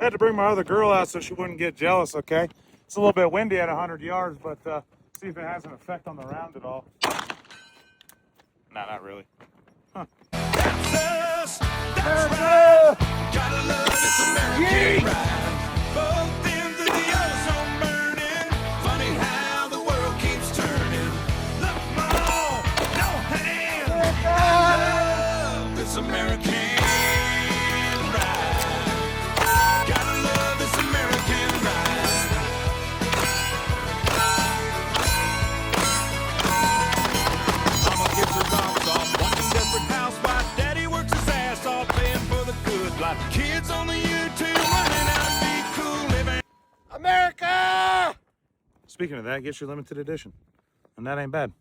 I had to bring my other girl out so she wouldn't get jealous, okay? It's a little bit windy at 100 yards, but see if it has an effect on the round at all. Nah, not really. Huh. That's us. That's right. Gotta love this American ride. Both ends of the ozone burning. Funny how the world keeps turning. Look, mom, no hand. I love this American ride. Gotta love this American ride. Mama gets her rocks off, watching Desperate Housewives. Daddy works his ass off, paying for the good life. Kids on the YouTube learning how to be cool living. America! Speaking of that, get your limited edition. And that ain't bad.